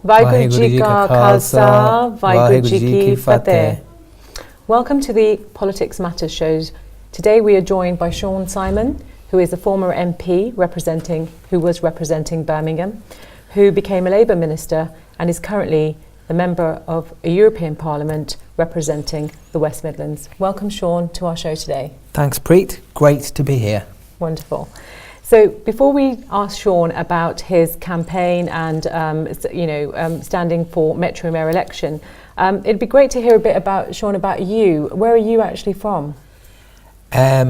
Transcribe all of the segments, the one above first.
ਵਾਹਿਗੁਰੂ ਜੀ ਕਾ Khalsa, Waheguru ji ki fateh. Welcome to the Politics Matters shows. Today we are joined by Shawns, who is a former MP who was representing Birmingham, who became a Labour minister and is currently the member of a European Parliament representing the West Midlands. Welcome, Shawn, to our show today. Thanks, Preet. Great to be here. Wonderful. So before we ask Shawn about his campaign and standing for Metro Mayor election, it'd be great to hear a bit about Shawn, about you. Where are you actually from? I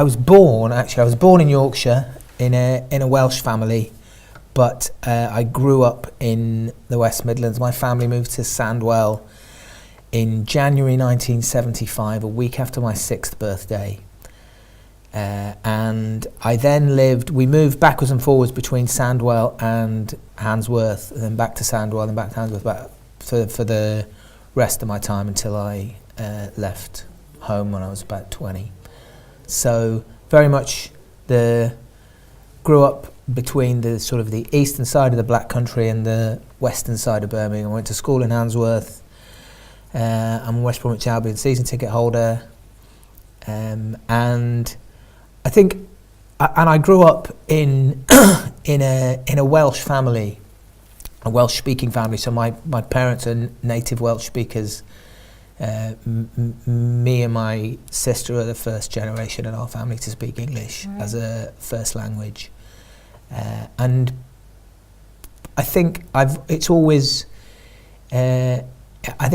was born in Yorkshire in a Welsh family, but I grew up in the West Midlands. My family moved to Sandwell in January 1975, a week after my 6th birthday. And we moved backwards and forwards between Sandwell and Handsworth, and then back to Sandwell and back to Handsworth for the rest of my time until I left home when I was about 20. So very much grew up between the sort of the eastern side of the Black Country and the western side of Birmingham. I went to school in Handsworth. I'm a West Bromwich Albion season ticket holder, and I think, and I grew up in in a Welsh family, a Welsh-speaking family. So my parents are native Welsh speakers. Me and my sister are the first generation in our family to speak English as a first language, and I think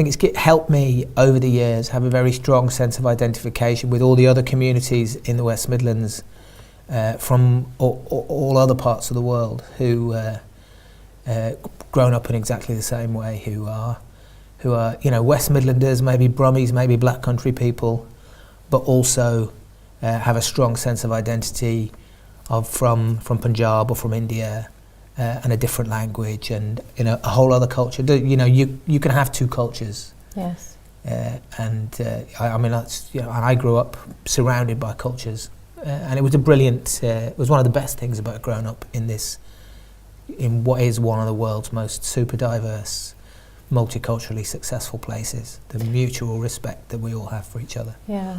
it's helped me over the years have a very strong sense of identification with all the other communities in the West Midlands from all other parts of the world who grown up in exactly the same way, who are West Midlanders, maybe Brummies, maybe Black Country people, but also have a strong sense of identity from Punjab or from India. And a different language and a whole other culture. You can have two cultures. Yes. And I grew up surrounded by cultures, and it was it was one of the best things about growing up in what is one of the world's most super diverse, multiculturally successful places. The mutual respect that we all have for each other. Yeah.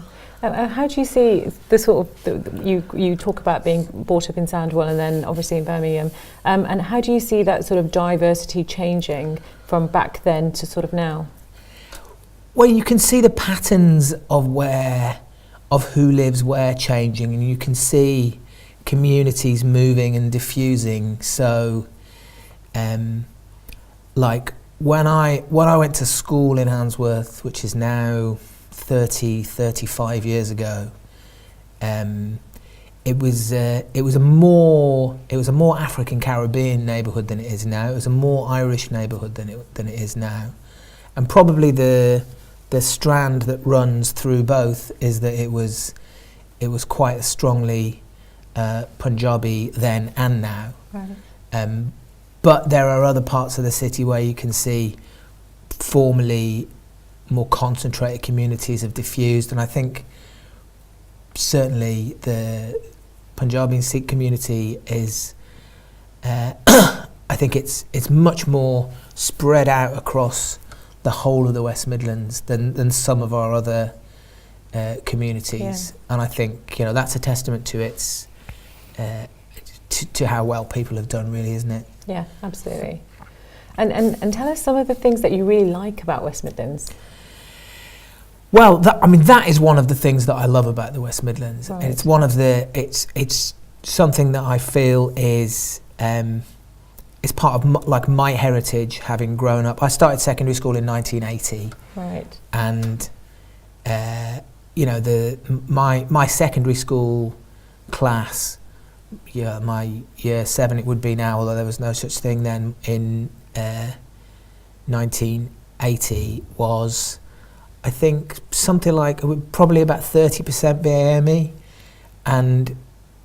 How do you see the sort of you talk about being brought up in Sandwell and then obviously in Birmingham, and how do you see that sort of diversity changing from back then to sort of now? Well, you can see the patterns of who lives where changing, and you can see communities moving and diffusing. So, like when I went to school in Handsworth, which is now 35 years ago, it was a more African Caribbean neighbourhood than it is now. It was a more Irish neighbourhood than it is now, and probably the strand that runs through both is that it was quite strongly Punjabi then and now. Right. But there are other parts of the city where you can see formerly more concentrated communities have diffused, and I think certainly the Punjabi and Sikh community is I think it's much more spread out across the whole of the West Midlands than some of our other communities. And I think that's a testament to its to how well people have done, really, isn't it? Yeah, absolutely. And tell us some of the things that you really like about West Midlands. Well, that is one of the things that I love about the West Midlands. Right. And it's one of it's something that I feel is part of my heritage, having grown up. I started secondary school in 1980. Right. And my secondary school class, my year 7 it would be now, although there was no such thing then, in 1980 was, I think, something like probably about 30% BAME, and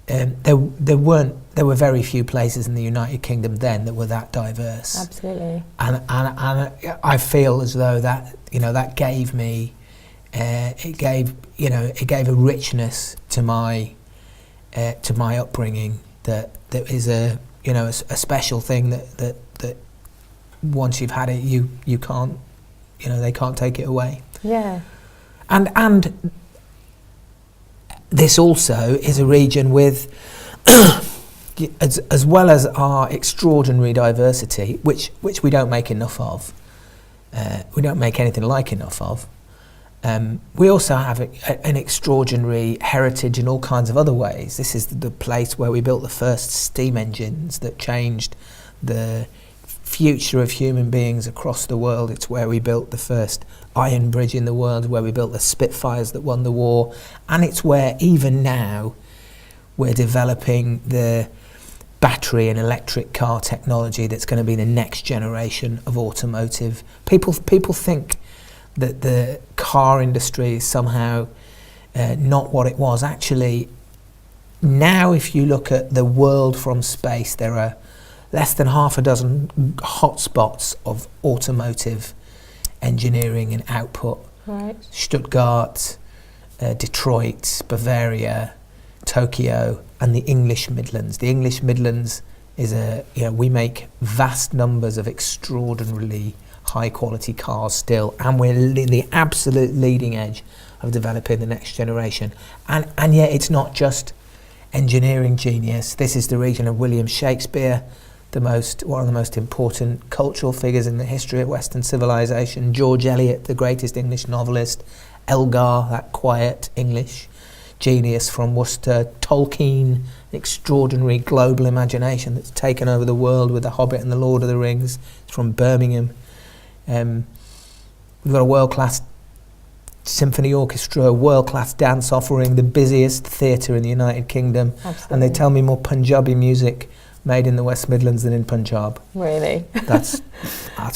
there were very few places in the United Kingdom then that were that diverse. Absolutely. And I feel as though that gave me it gave a richness to my upbringing that is a special thing that once you've had it, you can't, they can't take it away. Yeah. And this also is a region with, as well as our extraordinary diversity, which we don't make enough of. We don't make anything like enough of. We also have an extraordinary heritage in all kinds of other ways. This is the place where we built the first steam engines that changed the future of human beings across the world. It's where we built the first iron bridge in the world, where we built the Spitfires that won the war, and it's where even now we're developing the battery and electric car technology that's going to be the next generation of automotive. People think that the car industry is somehow not what it was. Actually, now if you look at the world from space, there are less than half a dozen hotspots of automotive engineering and output. Right. Stuttgart, Detroit, Bavaria, Tokyo, and the English Midlands. The English Midlands is we make vast numbers of extraordinarily high quality cars still, and we're in the absolute leading edge of developing the next generation. And yet it's not just engineering genius. This is the region of William Shakespeare, one of the most important cultural figures in the history of Western civilization, George Eliot, the greatest English novelist, Elgar, that quiet English genius from Worcester, Tolkien, an extraordinary global imagination that's taken over the world with The Hobbit and The Lord of the Rings. It's from Birmingham. We've got a world-class symphony orchestra, a world-class dance offering, the busiest theatre in the United Kingdom. Absolutely. And they tell me more Punjabi music made in the West Midlands than in Punjab. Really? That's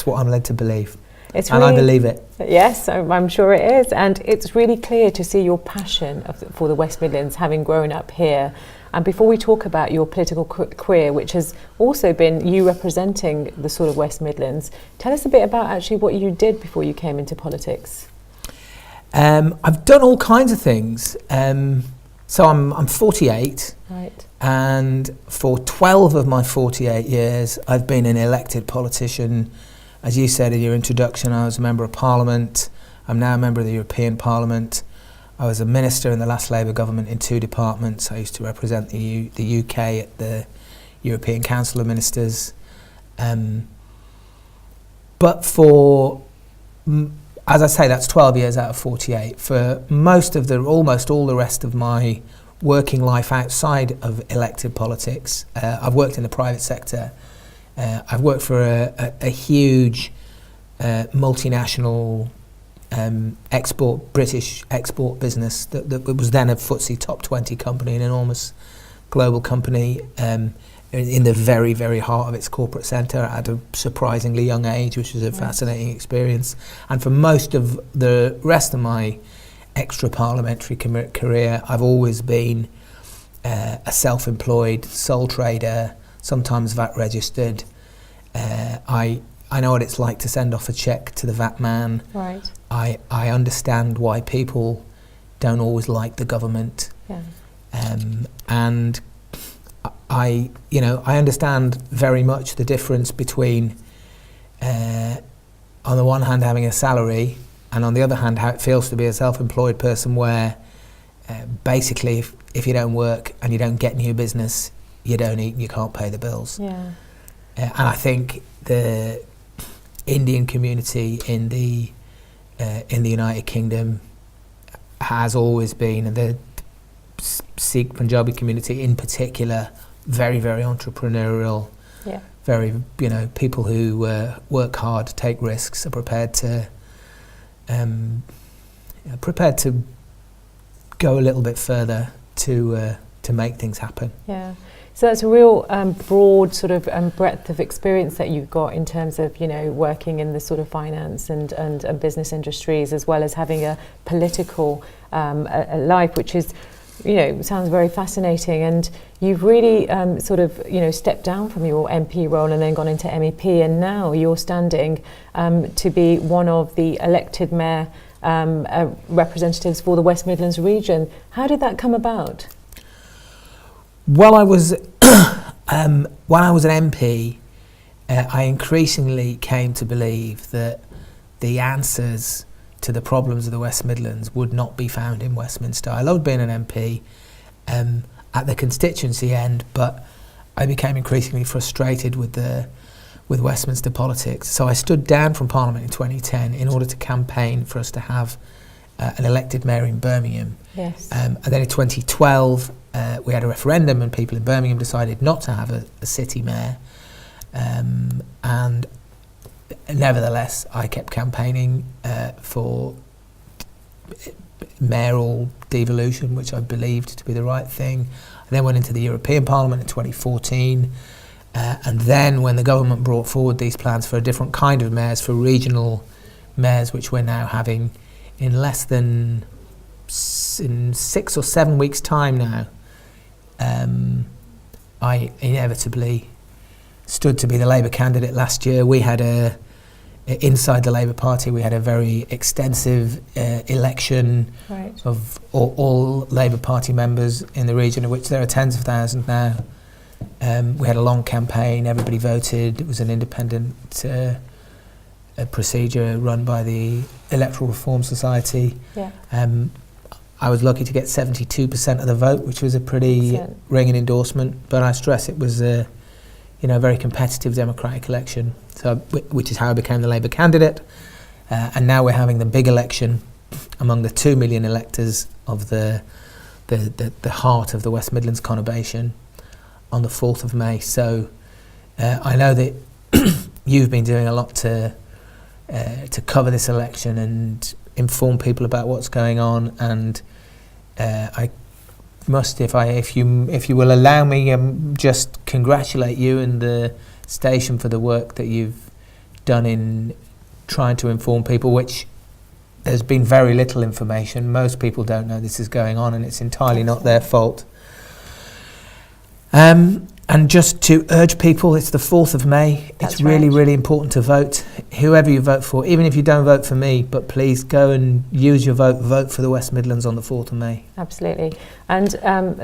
what I'm led to believe. It's and really, I believe it. Yes, I'm sure it is. And it's really clear to see your passion for the West Midlands, having grown up here. And before we talk about your political career, which has also been you representing the sort of West Midlands, tell us a bit about actually what you did before you came into politics. I've done all kinds of things. So I'm 48. Right. And for 12 of my 48 years, I've been an elected politician. As you said in your introduction, I was a member of Parliament. I'm now a member of the European Parliament. I was a minister in the last Labour government in 2 departments. I used to represent the UK at the European Council of Ministers. But as I say, that's 12 years out of 48. For almost all the rest of my working life outside of elected politics, I've worked in the private sector. I've worked for a huge multinational British export business that was then a FTSE top 20 company, an enormous global company in the very, very heart of its corporate centre at a surprisingly young age, which was a fascinating experience. And for most of the rest of my extra parliamentary career, I've always been a self-employed sole trader, sometimes VAT registered. I know what it's like to send off a cheque to the VAT man. Right. I understand why people don't always like the government. Yeah. And I understand very much the difference between, on the one hand, having a salary, and on the other hand, how it feels to be a self-employed person where basically if you don't work and you don't get new business, you don't eat and you can't pay the bills. Yeah. And I think the Indian community in the United Kingdom has always been, and the Sikh Punjabi community in particular, very, very entrepreneurial. Yeah. Very, people who work hard, take risks, are prepared to go a little bit further to make things happen. Yeah. So that's a real broad sort of breadth of experience that you've got in terms of, working in the sort of finance and business industries, as well as having a political a life, which is, sounds very fascinating. And you've really stepped down from your MP role and then gone into MEP, and now you're standing to be one of the elected mayor representatives for the West Midlands region. How did that come about? Well, I was when I was an MP, I increasingly came to believe that the answers to the problems of the West Midlands would not be found in Westminster. I loved being an MP at the constituency end, but I became increasingly frustrated with Westminster politics. So I stood down from Parliament in 2010 in order to campaign for us to have an elected mayor in Birmingham. Yes. And then in 2012, we had a referendum and people in Birmingham decided not to have a city mayor. And nevertheless, I kept campaigning for mayoral devolution, which I believed to be the right thing. I then went into the European Parliament in 2014. And then when the government brought forward these plans for a different kind of mayors, for regional mayors, which we're now having in less than in 6 or 7 weeks' time now, I inevitably stood to be the Labour candidate last year. We had inside the Labour Party, we had a very extensive election of all Labour Party members in the region, of which there are tens of thousands now. We had a long campaign, everybody voted. It was an independent procedure run by the Electoral Reform Society. Yeah. I was lucky to get 72% of the vote, which was a pretty ringing endorsement, but I stress it was a very competitive democratic election, so which is how I became the Labour candidate. And now we're having the big election among the 2 million electors of the heart of the West Midlands conurbation on the 4th of May. So I know that you've been doing a lot to cover this election and inform people about what's going on, and I must, if you will allow me, just congratulate you and the station for the work that you've done in trying to inform people, which there's been very little information. Most people don't know this is going on, and it's entirely not their fault. And just to urge people, it's the 4th of May. It's really, really important to vote. Whoever you vote for, even if you don't vote for me, but please go and use your vote for the West Midlands on the 4th of May. Absolutely. And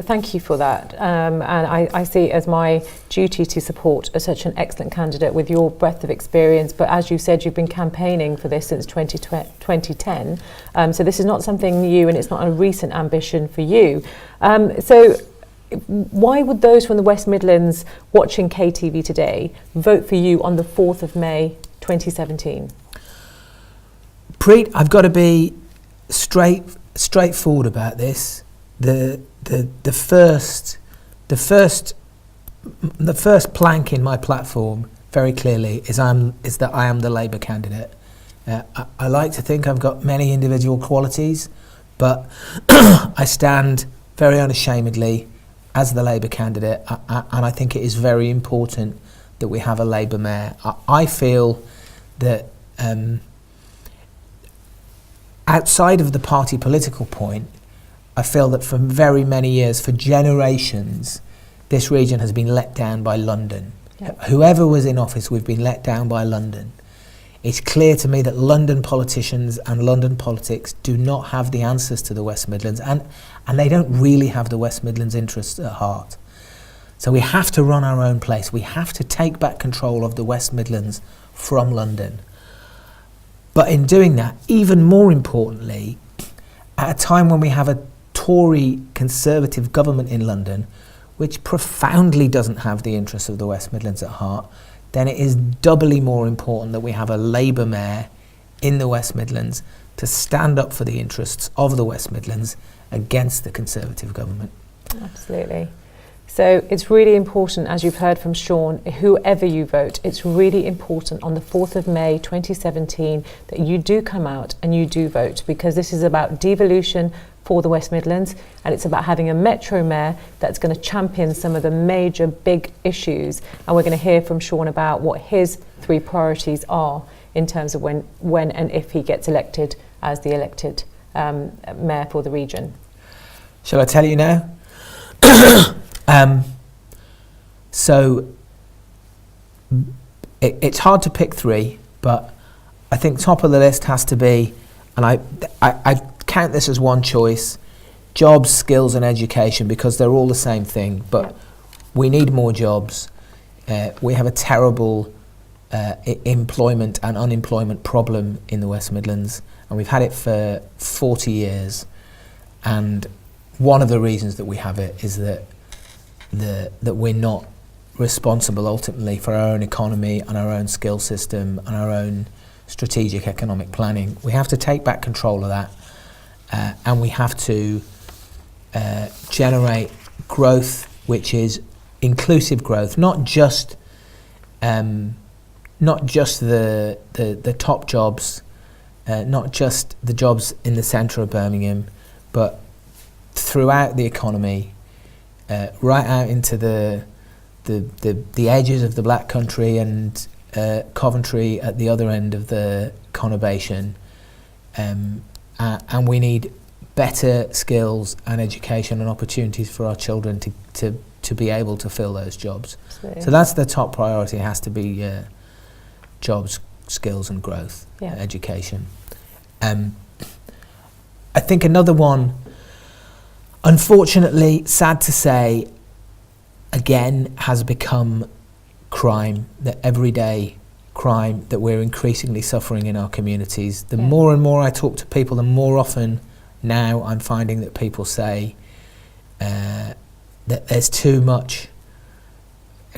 thank you for that. And I see it as my duty to support such an excellent candidate with your breadth of experience. But as you said, you've been campaigning for this since 2010. So this is not something new, and it's not a recent ambition for you. So why would those from the West Midlands watching KTV today vote for you on the 4th of May 2017? Preet, I've got to be straightforward about this. The first plank in my platform, very clearly, is that I am the Labour candidate. I like to think I've got many individual qualities, but I stand very unashamedly as the Labour candidate, and I think it is very important that we have a Labour mayor. I feel that outside of the party political point, I feel that for very many years, for generations, this region has been let down by London. Yep. Whoever was in office, we've been let down by London. It's clear to me that London politicians and London politics do not have the answers to the West Midlands, and they don't really have the West Midlands interests at heart. So we have to run our own place. We have to take back control of the West Midlands from London. But in doing that, even more importantly, at a time when we have a Tory Conservative government in London, which profoundly doesn't have the interests of the West Midlands at heart, then it is doubly more important that we have a Labour mayor in the West Midlands to stand up for the interests of the West Midlands against the Conservative government. Absolutely. So it's really important, as you've heard from Shawn, whoever you vote, it's really important on the 4th of May 2017 that you do come out and you do vote, because this is about devolution for the West Midlands, and it's about having a metro mayor that's going to champion some of the major big issues. And we're going to hear from Shawn about what his 3 priorities are in terms of when and if he gets elected as the elected mayor for the region. Shall I tell you now? So it's hard to pick 3, but I think top of the list has to be, and I count this as one choice, jobs, skills and education, because they're all the same thing. But we need more jobs. We have a terrible employment and unemployment problem in the West Midlands, and we've had it for 40 years. And one of the reasons that we have it is that we're not responsible ultimately for our own economy and our own skill system and our own strategic economic planning. We have to take back control of that, and we have to generate growth which is inclusive growth, not just the top jobs, not just the jobs in the centre of Birmingham, but throughout the economy, right out into the edges of the Black Country and Coventry at the other end of the conurbation, and we need better skills and education and opportunities for our children to be able to fill those jobs. Absolutely. So that's the top priority. It has to be jobs, skills and growth, education. I think another one, unfortunately, sad to say, again, has become crime, the everyday crime that we're increasingly suffering in our communities. The more and more I talk to people, the more often now I'm finding that people say that there's too much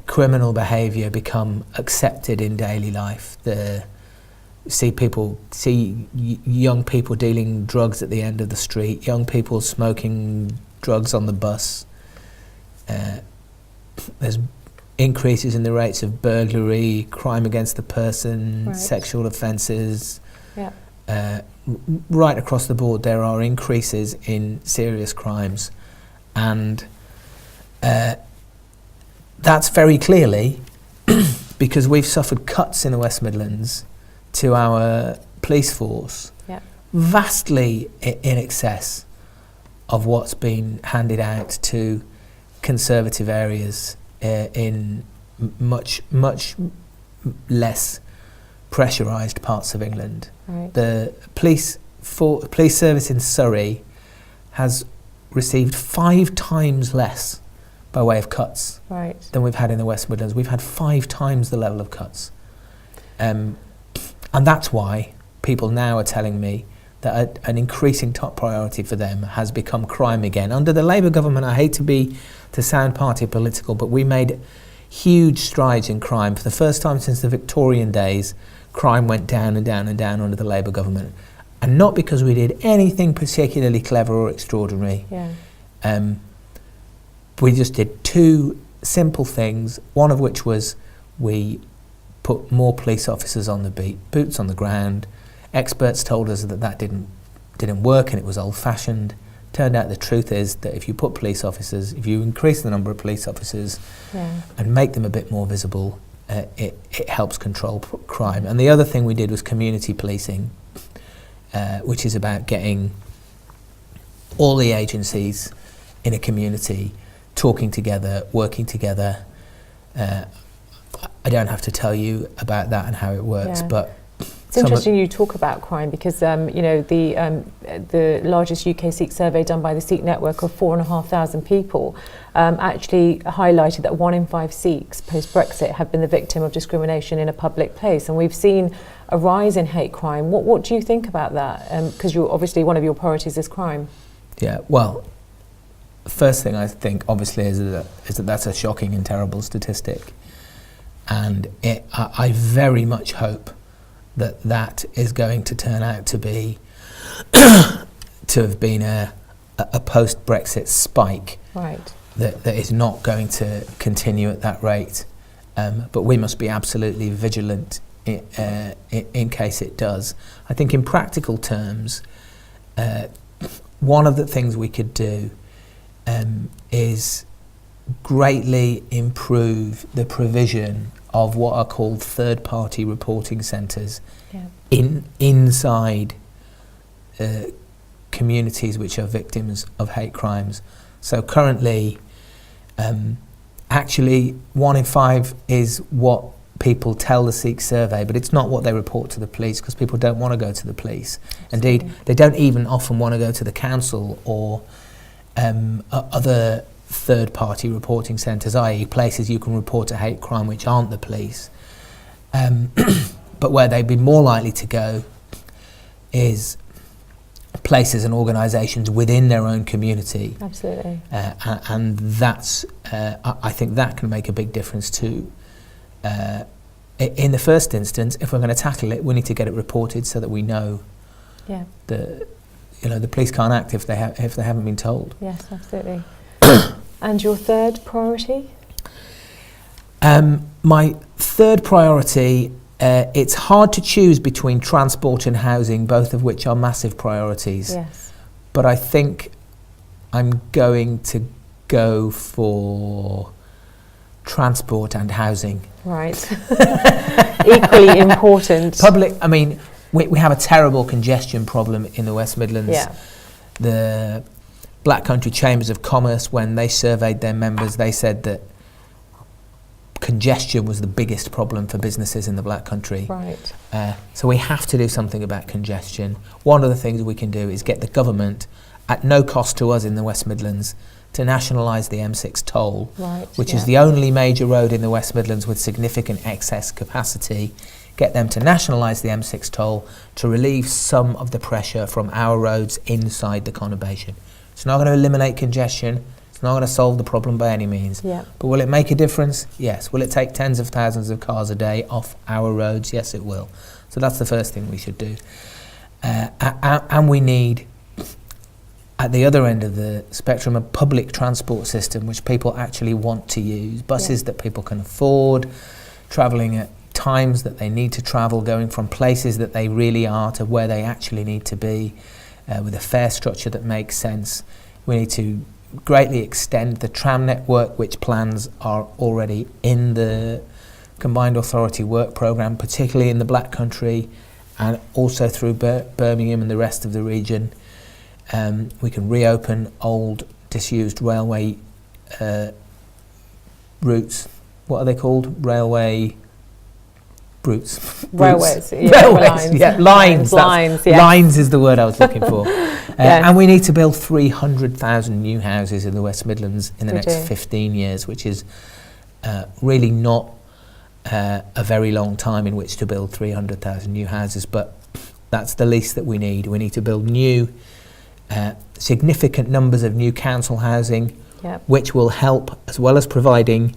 criminal behaviour become accepted in daily life. See young people dealing drugs at the end of the street, young people smoking drugs on the bus. There's increases in the rates of burglary, crime against the person, sexual offences. Right across the board there are increases in serious crimes, and that's very clearly because we've suffered cuts in the West Midlands to our police force, vastly in excess of what's been handed out to conservative areas in much less pressurised parts of England. The police service in Surrey has received 5 times less by way of cuts than we've had in the West Midlands. We've had 5 times the level of cuts. And that's why people now are telling me that an increasing top priority for them has become crime again. Under the Labour government, I hate to sound party political, but we made huge strides in crime. For the first time since the Victorian days, crime went down and down and down under the Labour government. And not because we did anything particularly clever or extraordinary. We just did 2 simple things, one of which was we put more police officers on the beat, boots on the ground. Experts told us that didn't work and it was old-fashioned. Turned out the truth is that if you increase the number of police officers and make them a bit more visible, it helps control crime. And the other thing we did was community policing, which is about getting all the agencies in a community talking together, working together. I don't have to tell you about that and how it works, but it's interesting you talk about crime because the largest UK Sikh survey done by the Sikh network of 4,500 people actually highlighted that 1 in 5 Sikhs post-Brexit have been the victim of discrimination in a public place, and we've seen a rise in hate crime. What do you think about that? Because obviously one of your priorities is crime. Yeah, well, the first thing I think obviously is that that's a shocking and terrible statistic, and I very much hope that is going to turn out to be to have been a post-Brexit spike that is not going to continue at that rate, but we must be absolutely vigilant in case it does. I think in practical terms, one of the things we could do is greatly improve the provision of what are called third-party reporting centres inside communities which are victims of hate crimes. So currently, actually 1 in 5 is what people tell the Sikh survey, but it's not what they report to the police because people don't want to go to the police. Indeed, they don't even often want to go to the council or other third-party reporting centres, i.e. places you can report a hate crime which aren't the police. But where they'd be more likely to go is places and organisations within their own community. Absolutely. And that's, I think that can make a big difference too. In the first instance, if we're going to tackle it, we need to get it reported so that we know the police can't act if they haven't been told. Yes, absolutely. And your third priority? My third priority, it's hard to choose between transport and housing, both of which are massive priorities. Yes. But I think I'm going to go for transport and housing. Right. Equally important. We have a terrible congestion problem in the West Midlands. Yeah. The Black Country Chambers of Commerce, when they surveyed their members, they said that congestion was the biggest problem for businesses in the Black Country. Right. So we have to do something about congestion. One of the things we can do is get the government, at no cost to us in the West Midlands, to nationalise the M6 toll, which is the only major road in the West Midlands with significant excess capacity. Get them to nationalise the M6 toll to relieve some of the pressure from our roads inside the conurbation. It's not going to eliminate congestion. It's not going to solve the problem by any means. Yeah. But will it make a difference? Yes. Will it take tens of thousands of cars a day off our roads? Yes, it will. So that's the first thing we should do. And we need, at the other end of the spectrum, a public transport system which people actually want to use. Buses that people can afford, travelling at times that they need to travel, going from places that they really are to where they actually need to be, with a fare structure that makes sense. We need to greatly extend the tram network, which plans are already in the Combined Authority work programme, particularly in the Black Country and also through Birmingham and the rest of the region. We can reopen old disused railway routes. What are they called? Railway routes. Railways. Railways. Lines. Lines. Lines is the word I was looking for. And we need to build 300,000 new houses in the West Midlands in the next 15 years, which is really not a very long time in which to build 300,000 new houses, but that's the least that we need. We need to build new, significant numbers of new council housing, which will help, as well as providing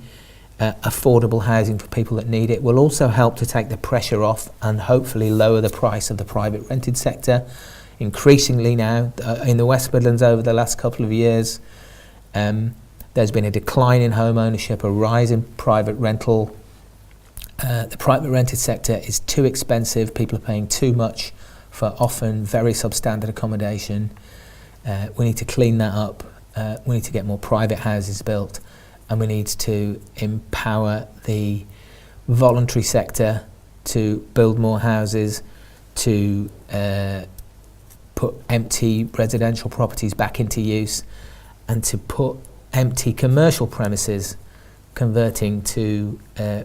affordable housing for people that need it, will also help to take the pressure off and hopefully lower the price of the private rented sector. Increasingly now, in the West Midlands over the last couple of years, there's been a decline in home ownership, a rise in private rental. The private rented sector is too expensive. People are paying too much for often very substandard accommodation. We need to clean that up. We need to get more private houses built, and we need to empower the voluntary sector to build more houses, to put empty residential properties back into use, and to put empty commercial premises converting to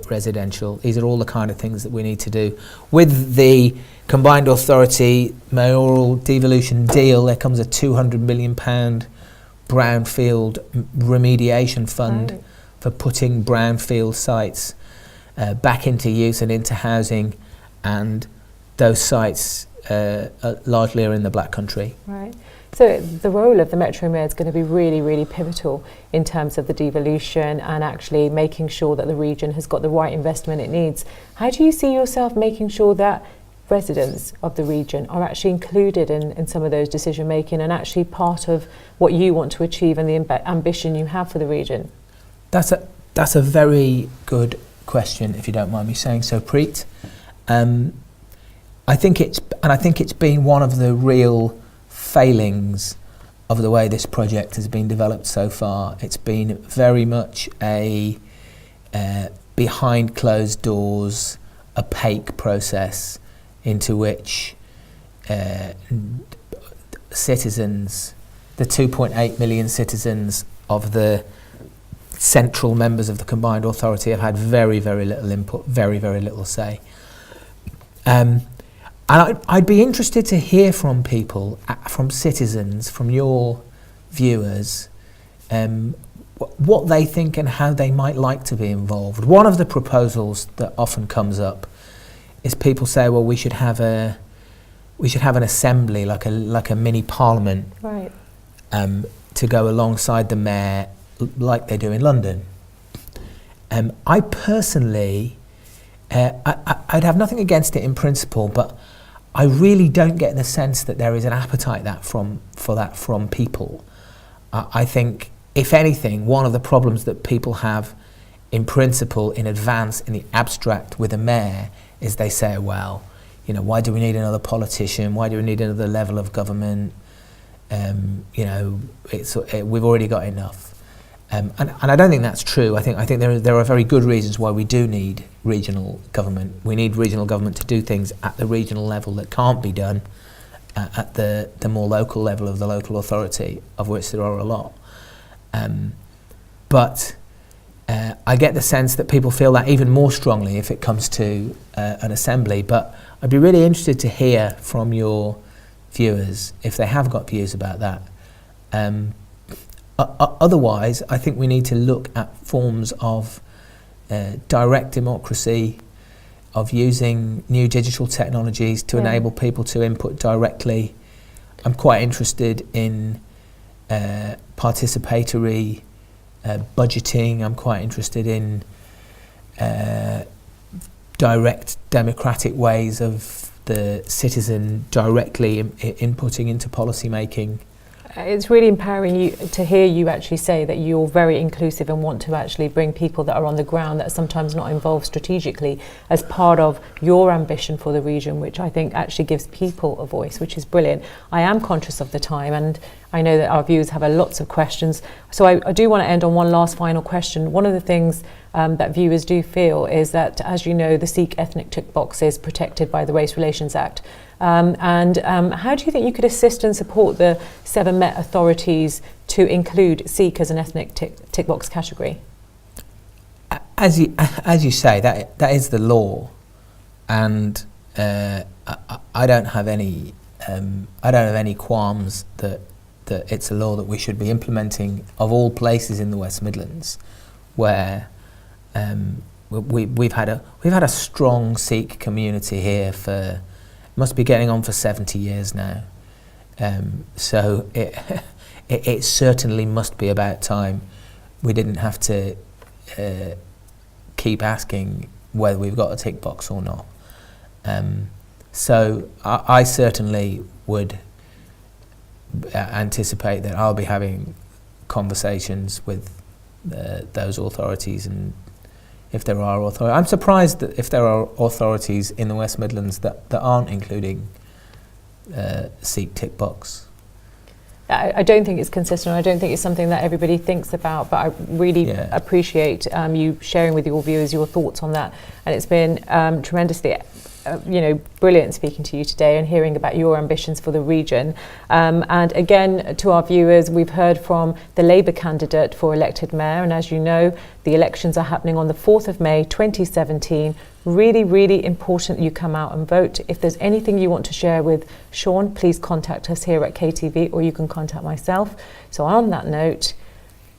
residential. These are all the kind of things that we need to do. With the Combined Authority mayoral devolution deal, there comes a £200 million brownfield remediation fund for putting brownfield sites back into use and into housing, and those sites largely are in the Black Country. Right. So the role of the Metro Mayor is going to be really, really pivotal in terms of the devolution and actually making sure that the region has got the right investment it needs. How do you see yourself making sure that residents of the region are actually included in some of those decision making and actually part of what you want to achieve and the ambition you have for the region? That's a very good question, if you don't mind me saying so, Preet. I think it's been one of the real failings of the way this project has been developed so far. It's been very much a behind closed doors, opaque process into which citizens, the 2.8 million citizens of the central members of the Combined Authority, have had very, very little input, very, very little say. And I'd be interested to hear from people, from citizens, from your viewers, what they think and how they might like to be involved. One of the proposals that often comes up is people say, well, we should have an assembly, like a mini parliament, right, to go alongside the mayor, like they do in London. I personally, I'd have nothing against it in principle, but I really don't get the sense that there is an appetite for that from people. I think, if anything, one of the problems that people have in principle, in advance, in the abstract with a mayor, is they say, well, you know, why do we need another politician? Why do we need another level of government? You know, we've already got enough. And I don't think that's true. I think there are very good reasons why we do need regional government. We need regional government to do things at the regional level that can't be done at the more local level of the local authority, of which there are a lot. But I get the sense that people feel that even more strongly if it comes to an assembly. But I'd be really interested to hear from your viewers if they have got views about that. Otherwise, I think we need to look at forms of direct democracy, of using new digital technologies to enable people to input directly. I'm quite interested in participatory budgeting. I'm quite interested in direct democratic ways of the citizen directly inputting into policy making. It's really empowering to hear you actually say that you're very inclusive and want to actually bring people that are on the ground that are sometimes not involved strategically as part of your ambition for the region, which I think actually gives people a voice, which is brilliant. I am conscious of the time, and I know that our viewers have lots of questions. So I do want to end on one last final question. One of the things that viewers do feel is that, as you know, the Sikh ethnic tick box is protected by the Race Relations Act. How do you think you could assist and support the 7 Met authorities to include Sikh as an ethnic tick box category? As you say, that is the law, and I don't have any qualms that it's a law that we should be implementing, of all places in the West Midlands, where we've had a strong Sikh community here for, must be getting on for 70 years now. So it certainly must be about time we didn't have to keep asking whether we've got a tick box or not. So I certainly would anticipate that I'll be having conversations with those authorities, and if there are authorities. I'm surprised that if there are authorities in the West Midlands that aren't including Sikh tick box. I don't think it's consistent. I don't think it's something that everybody thinks about, but I really appreciate you sharing with your viewers your thoughts on that. And it's been tremendously brilliant speaking to you today and hearing about your ambitions for the region. And again, to our viewers, we've heard from the Labour candidate for elected mayor, and as you know, the elections are happening on the 4th of May 2017. Really, really important you come out and vote. If there's anything you want to share with Shawn, please contact us here at KTV, or you can contact myself. So on that note,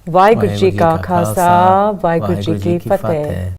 Vaheguru Ji Ka Khalsa, Vaheguru Ji Ki Fateh.